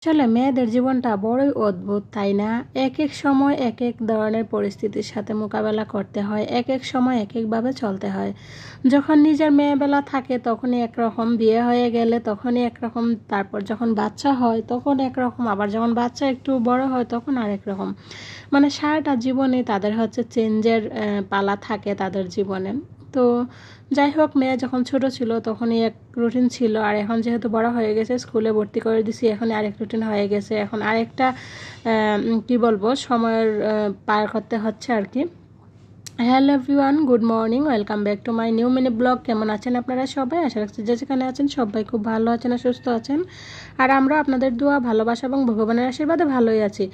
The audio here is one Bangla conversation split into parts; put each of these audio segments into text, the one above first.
আসলে মেয়েদের জীবনটা বড়ই অদ্ভুত, তাই না? এক এক সময় এক এক ধরনের পরিস্থিতির সাথে মোকাবেলা করতে হয়, এক এক সময় এক একভাবে চলতে হয়। যখন নিজের মেয়েবেলা থাকে তখনই একরকম, বিয়ে হয়ে গেলে তখনই একরকম, তারপর যখন বাচ্চা হয় তখন একরকম, আবার যখন বাচ্চা একটু বড় হয় তখন আরেক রকম। মানে সারাটা জীবনে তাদের হচ্ছে চেঞ্জের পালা থাকে তাদের জীবনে। তো যাই হোক, মেয়ে যখন ছোট ছিল তখনই এক রুটিন ছিল, আর এখন যেহেতু বড় হয়ে গেছে, স্কুলে ভর্তি করে দিছি, এখন আরেক রুটিন হয়ে গেছে, এখন আরেকটা কি বলবো, সময়ের পার করতে হচ্ছে আর কি। Hello everyone, good morning, welcome back to my new mini blog. কেমন আছেন আপনারা সবাই? আশা রাখছি যে যেখানে আছেন সবাই খুব ভালো আছেন আর সুস্থ আছেন। আর আমরা আপনাদের দোয়া, ভালোবাসা এবং ভগবানের আশীর্বাদে ভালোই আছি।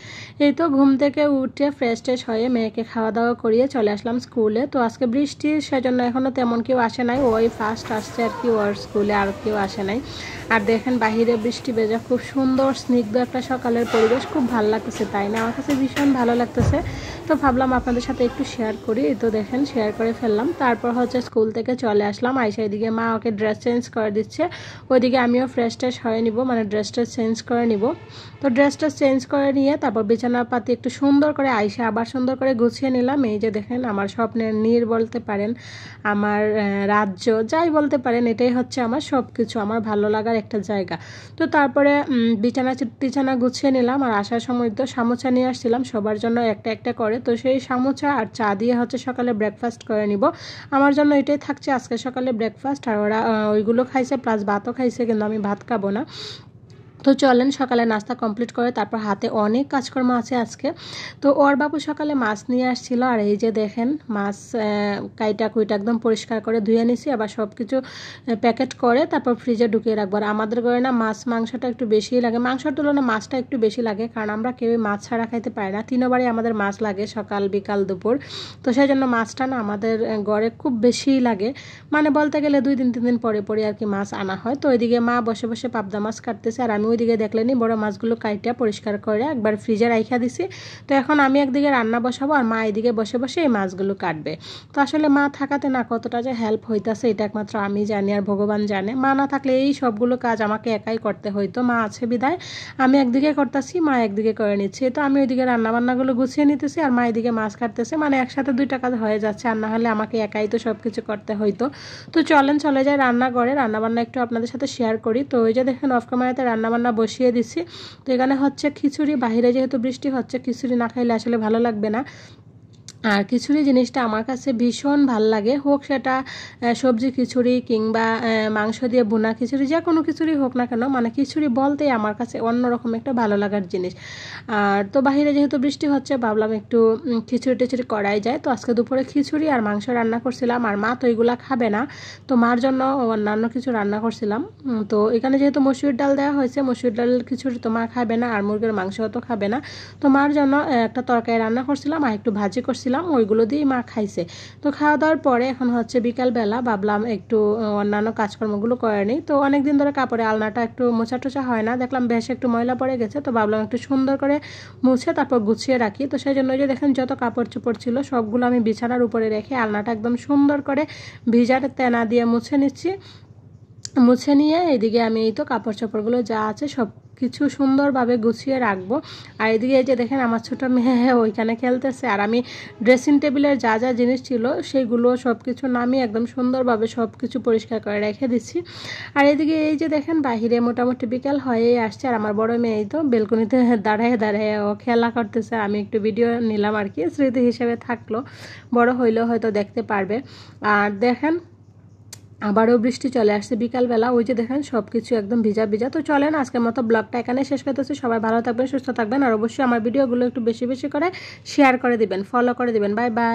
এই তো ঘুম থেকে উঠে ফ্রেশ ট্রেশ হয়ে মেয়েকে খাওয়া দাওয়া করিয়ে চলে আসলাম স্কুলে। তো আজকে বৃষ্টি, সেজন্য এখনও তেমন কেউ আসে নাই, ওই ফার্স্ট আসছে আর কি ওর স্কুলে, আর কেউ আসে নাই। আর দেখেন বাহিরে বৃষ্টি ভেজা, খুব সুন্দর স্নিগ্ধ একটা সকালের পরিবেশ, খুব ভালো লাগতেছে, তাই না? আমার কাছে ভীষণ ভালো লাগতেছে। তো ভাবলাম আপনাদের সাথে একটু শেয়ার করি। তো দেখেন শেয়ার করে ফেললাম। তারপর হচ্ছে স্কুল থেকে চলে আসলাম, আইসা এদিকে মা ওকে ড্রেস চেঞ্জ করে দিচ্ছে, ওইদিকে আমিও ফ্রেশ ট্রেশ হয়ে নিব, মানে ড্রেসটা চেঞ্জ করে নিব। তো ড্রেসটা চেঞ্জ করে নিয়ে তারপর বিছানার পাতি একটু সুন্দর করে আইসা আবার সুন্দর করে গুছিয়ে নিলাম। এই যে দেখেন আমার স্বপ্নের নীড় বলতে পারেন, আমার রাজ্য যাই বলতে পারেন, এটাই হচ্ছে আমার সব কিছু, আমার ভালো লাগার একটা জায়গা। তো তারপরে বিছানা গুছিয়ে নিলাম, আর আসার সময় তো সামোসা নিয়ে আসছিলাম সবার জন্য একটা একটা করে। তো সেই সামোসা আর চা দিয়ে হচ্ছে সকালে ব্রেকফাস্ট করে নিব। আমার জন্য এটাই থাকছে আজকে সকালে ব্রেকফাস্ট, আর ওরা ওইগুলো খাইছে প্লাস ভাতও খাইছে, কিন্তু আমি ভাত খাবো না। তো চলেন সকালে নাস্তা কমপ্লিট করে তারপর হাতে অনেক কাজকর্ম আছে আজকে। তো ওর বাবু সকালে মাছ নিয়ে আসছিল, আর এই যে দেখেন মাছ কাইটা কুইটা একদম পরিষ্কার করে ধুয়ে নিছি, আবার সব কিছু প্যাকেট করে তারপর ফ্রিজে ঢুকিয়ে রাখবো। আর আমাদের ঘরে না মাংসটা একটু বেশিই লাগে, মাংসর তুলনায় মাছটা একটু বেশি লাগে, কারণ আমরা কেউই মাছ ছাড়া খাইতে পারি না, তিনবারই আমাদের মাছ লাগে, সকাল বিকাল দুপুর। তো সেই জন্য মাছটা না আমাদের ঘরে খুব বেশিই লাগে, মানে বলতে গেলে 2 দিন 3 দিন পরে পরে আর কি মাছ আনা হয়। তো ওইদিকে মা বসে বসে পাবদা মাছ কাটতেছে, আর আমি ওইদিকে দেখলেনি বড় মাছগুলো কাইটা পরিষ্কার করে একবার ফ্রিজে রাইখা দিছি। তো এখন আমি একদিকে রান্না বসাবো, আর মা এদিকে বসে বসে এই মাছগুলো কাটবে। তো আসলে মা থাকাতে না কতটা যে হেল্প হইতাছে এটা একমাত্র আমি জানি আর ভগবান জানে। মা না থাকলে এই সবগুলো কাজ আমাকে একাই করতে হইতো, মা আছে বিদায় আমি একদিকে করতেছি, মা একদিকে করে নিচ্ছে। তো আমি ওইদিকে রান্নাবান্নাগুলো গুছিয়ে নিতেছি, আর মা এদিকে মাছ কাটতেছে, মানে একসাথে 2টা কাজ হয়ে যাচ্ছে, আর না হলে আমাকে একাই তো সব কিছু করতে হইতো। তো চলেন চলে যাই রান্নাঘরে, রান্নাবান্না একটু আপনাদের সাথে শেয়ার করি। তো ওই যে দেখেন অফ ক্যামেরাতে রান্নাবান্না বসিয়ে দিচ্ছি। তো এখানে হচ্ছে খিচুড়ি, বাইরে যেহেতু বৃষ্টি হচ্ছে খিচুড়ি না খাইলে আসলে ভালো লাগবে না। আর খিচুড়ি জিনিসটা আমার কাছে ভীষণ ভাল লাগে, হোক সেটা সবজি খিচুড়ি কিংবা মাংস দিয়ে বোনা খিচুড়ি, যে কোনো খিচুড়ি হোক না কেন, মানে খিচুড়ি বলতেই আমার কাছে অন্যরকম একটা ভালো লাগার জিনিস। আর তো বাইরে যেহেতু বৃষ্টি হচ্ছে ভাবলাম একটু খিচুড়ি টিচুড়ি করাই যায়। তো আজকে দুপুরে খিচুড়ি আর মাংস রান্না করছিলাম, আর মা তো এগুলা খাবে না, তো মার জন্য অন্যান্য কিছু রান্না করছিলাম। তো এখানে যেহেতু মসুর ডাল দেওয়া হয়েছে, মসুর ডাল খিচুড়ি তো মা খাবে না, আর মুরগির মাংসও তো খাবে না। তো মার জন্য একটা তরকারি রান্না করছিলাম আর একটু ভাজি করছিলাম, ওইগুলো দিয়েই মা খাইছে। তো খাওয়া দাওয়ার পরে এখন হচ্ছে বিকালবেলা, ভাবলাম একটু অন্যান্য কাজকর্মগুলো করে নিই। তো অনেকদিন ধরে কাপড়ে আলনাটা একটু মোছা টোছা হয় না, দেখলাম বেশ একটু ময়লা পড়ে গেছে, তো ভাবলাম একটু সুন্দর করে মুছে তারপর গুছিয়ে রাখি। তো সেই জন্য যে দেখেন যত কাপড় চোপড় ছিল সবগুলো আমি বিছানার উপরে রেখে আলনাটা একদম সুন্দর করে ভিজার তেনা দিয়ে মুছে নিচ্ছি। মুছে নিয়ে এদিকে আমি এই তো কাপড় চোপড়গুলো যা আছে সব কিছু সুন্দরভাবে গুছিয়ে রাখবো। আর এদিকে এই যে দেখেন আমার ছোটো মেয়ে ওইখানে খেলতেছে, আর আমি ড্রেসিং টেবিলের যা যা জিনিস ছিল সেইগুলো সব কিছু নামিয়ে একদম সুন্দরভাবে সব কিছু পরিষ্কার করে রেখে দিচ্ছি। আর এদিকে এই যে দেখেন বাহিরে মোটামুটি বিকাল হয়েই আসছে, আর আমার বড় মেয়ে এই তো বেলকনিতে দাঁড়ায় দাঁড়ায় ও খেলা করতেছে, আমি একটু ভিডিও নিলাম আর কি, স্মৃতি হিসেবে থাকলো, বড় হইলেও হয়তো দেখতে পারবে। আর দেখেন আবারও বৃষ্টি চলে আসছে বিকালবেলা, ওই যে দেখেন সব কিছু একদম ভিজা ভিজা। তো চলেন আজকের মতো ব্লগটা এখানে শেষ করতেছি, সবাই ভালো থাকবেন, সুস্থ থাকবেন, আর অবশ্যই আমার ভিডিওগুলো একটু বেশি বেশি করে শেয়ার করে দিবেন, ফলো করে দিবেন। Bye bye.